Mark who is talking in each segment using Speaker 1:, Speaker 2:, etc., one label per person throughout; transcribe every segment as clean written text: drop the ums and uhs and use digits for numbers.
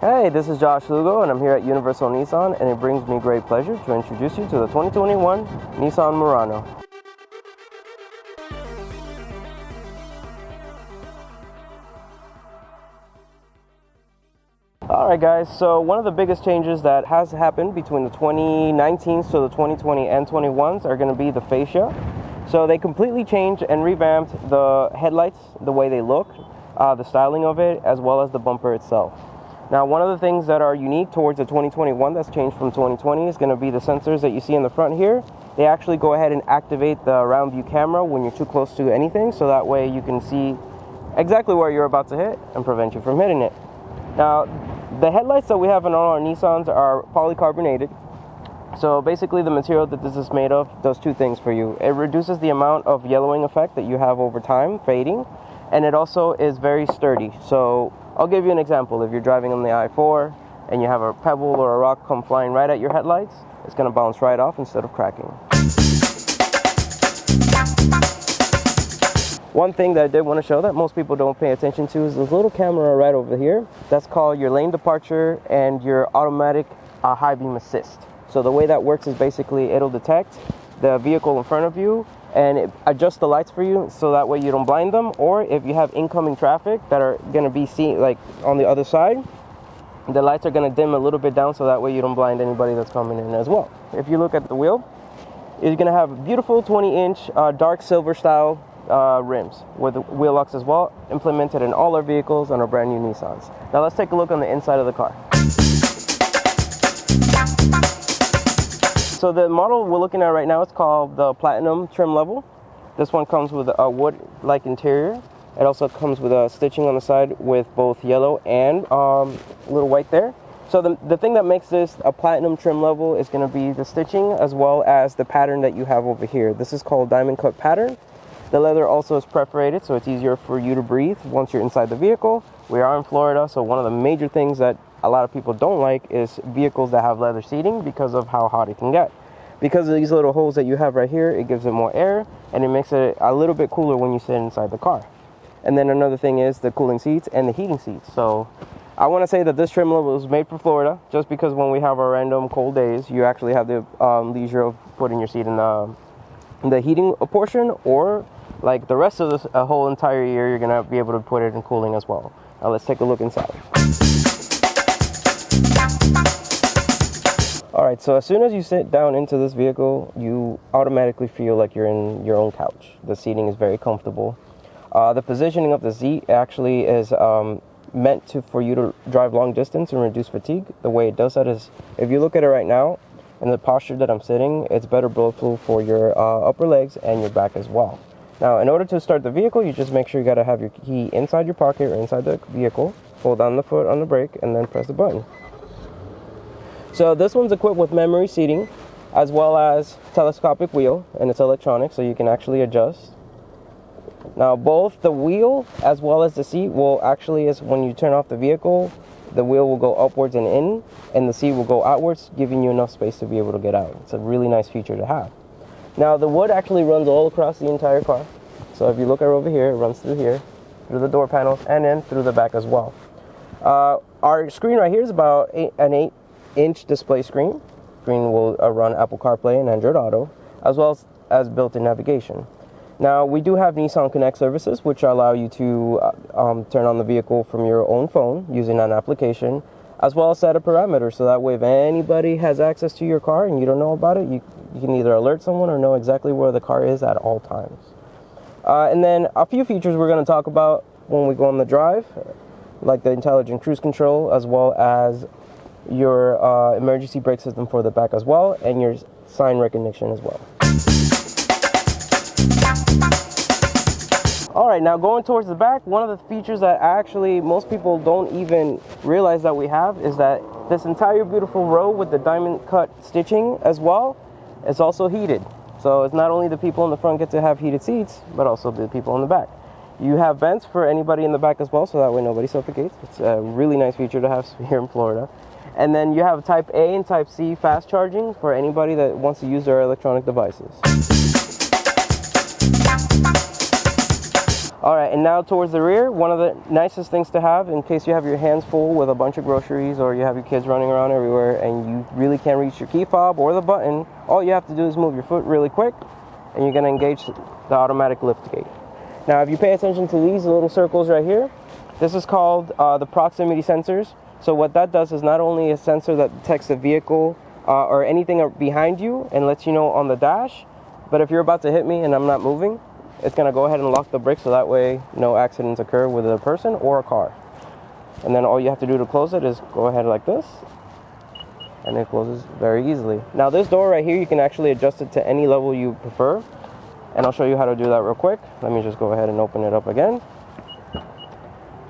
Speaker 1: Hey, this is Josh Lugo, and I'm here at Universal Nissan, and it brings me great pleasure to introduce you to the 2021 Nissan Murano. Alright guys, so one of the biggest changes that has happened between the 2019s to the 2020 and 21s are going to be the fascia. So they completely changed and revamped the headlights, the way they look, the styling of it, as well as the bumper itself. Now, one of the things that are unique towards the 2021 that's changed from 2020 is going to be the sensors that you see in the front here. They actually go ahead and activate the round view camera when you're too close to anything, so that way you can see exactly where you're about to hit and prevent you from hitting it. Now, the headlights that we have in all our Nissans are polycarbonated. So basically the material that this is made of does two things for you. It reduces the amount of yellowing effect that you have over time, fading, and it also is very sturdy. So I'll give you an example. If you're driving on the I-4 and you have a pebble or a rock come flying right at your headlights, it's going to bounce right off instead of cracking. One thing that I did want to show that most people don't pay attention to is this little camera right over here. That's called your lane departure and your automatic high beam assist. So the way that works is basically it'll detect the vehicle in front of you and it adjusts the lights for you so that way you don't blind them, or if you have incoming traffic that are going to be seen like on the other side, the lights are going to dim a little bit down so that way you don't blind anybody that's coming in as well. If you look at the wheel, you're going to have beautiful 20-inch dark silver style rims with wheel locks as well, implemented in all our vehicles on our brand new Nissans. Now let's take a look on the inside of the car. So the model we're looking at right now is called the Platinum trim level. This one comes with a wood-like interior. It also comes with a stitching on the side with both yellow and a little white there. So the thing that makes this a platinum trim level is going to be the stitching as well as the pattern that you have over here. This is called diamond cut pattern. The leather also is perforated, so it's easier for you to breathe once you're inside the vehicle. We are in Florida, so one of the major things that a lot of people don't like is vehicles that have leather seating because of how hot it can get. Because of these little holes that you have right here, it gives it more air and it makes it a little bit cooler when you sit inside the car. And then another thing is the cooling seats and the heating seats. So I want to say that this trim level was made for Florida, just because when we have our random cold days, you actually have the leisure of putting your seat in the heating portion, or like the rest of this whole entire year, you're going to be able to put it in cooling as well. Now let's take a look inside. Alright, so as soon as you sit down into this vehicle, you automatically feel like you're in your own couch. The seating is very comfortable. The positioning of the seat actually is meant for you to drive long distance and reduce fatigue. The way it does that is, if you look at it right now, in the posture that I'm sitting, it's better blood flow for your upper legs and your back as well. Now, in order to start the vehicle, you just make sure you got to have your key inside your pocket or inside the vehicle, hold down the foot on the brake, and then press the button. So this one's equipped with memory seating as well as telescopic wheel, and it's electronic, so you can actually adjust. Now both the wheel as well as the seat will actually, is when you turn off the vehicle, the wheel will go upwards and in, and the seat will go outwards, giving you enough space to be able to get out. It's a really nice feature to have. Now the wood actually runs all across the entire car. So if you look over here, it runs through here, through the door panels, and then through the back as well. Our screen right here is about an 8-inch display screen. Screen will run Apple CarPlay and Android Auto, as well as built-in navigation. Now, we do have Nissan Connect services, which allow you to turn on the vehicle from your own phone using an application, as well as set a parameter, so that way if anybody has access to your car and you don't know about it, you can either alert someone or know exactly where the car is at all times. And then a few features we're going to talk about when we go on the drive, like the intelligent cruise control, as well as your emergency brake system for the back as well, and your sign recognition as well. Alright, now going towards the back, one of the features that actually most people don't even realize that we have is that this entire beautiful row with the diamond cut stitching as well is also heated. So it's not only the people in the front get to have heated seats, but also the people in the back. You have vents for anybody in the back as well, so that way nobody suffocates. It's a really nice feature to have here in Florida. And then you have Type A and Type C fast charging for anybody that wants to use their electronic devices. Alright, and now towards the rear, one of the nicest things to have in case you have your hands full with a bunch of groceries or you have your kids running around everywhere and you really can't reach your key fob or the button, all you have to do is move your foot really quick and you're going to engage the automatic lift gate. Now, if you pay attention to these little circles right here, this is called the proximity sensors. So what that does is not only a sensor that detects the vehicle or anything behind you and lets you know on the dash, but if you're about to hit me and I'm not moving, it's going to go ahead and lock the brake so that way no accidents occur with a person or a car. And then all you have to do to close it is go ahead like this, and it closes very easily. Now this door right here, you can actually adjust it to any level you prefer, and I'll show you how to do that real quick. Let me just go ahead and open it up again.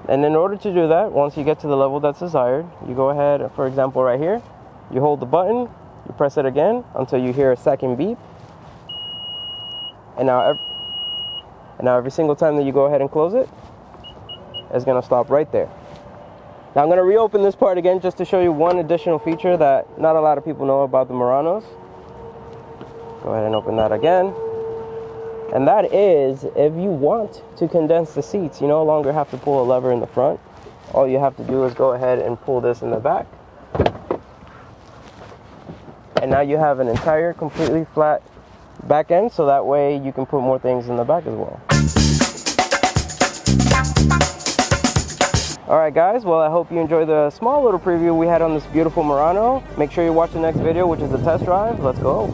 Speaker 1: And in order to do that, once you get to the level that's desired, you go ahead, for example right here, you hold the button, you press it again until you hear a second beep, and now every single time that you go ahead and close it, it's going to stop right there. Now I'm going to reopen this part again just to show you one additional feature that not a lot of people know about the Muranos. Go ahead and open that again. And that is, if you want to condense the seats, you no longer have to pull a lever in the front. All you have to do is go ahead and pull this in the back. And now you have an entire completely flat back end, so that way you can put more things in the back as well. Alright guys, well I hope you enjoyed the small little preview we had on this beautiful Murano. Make sure you watch the next video, which is a test drive. Let's go.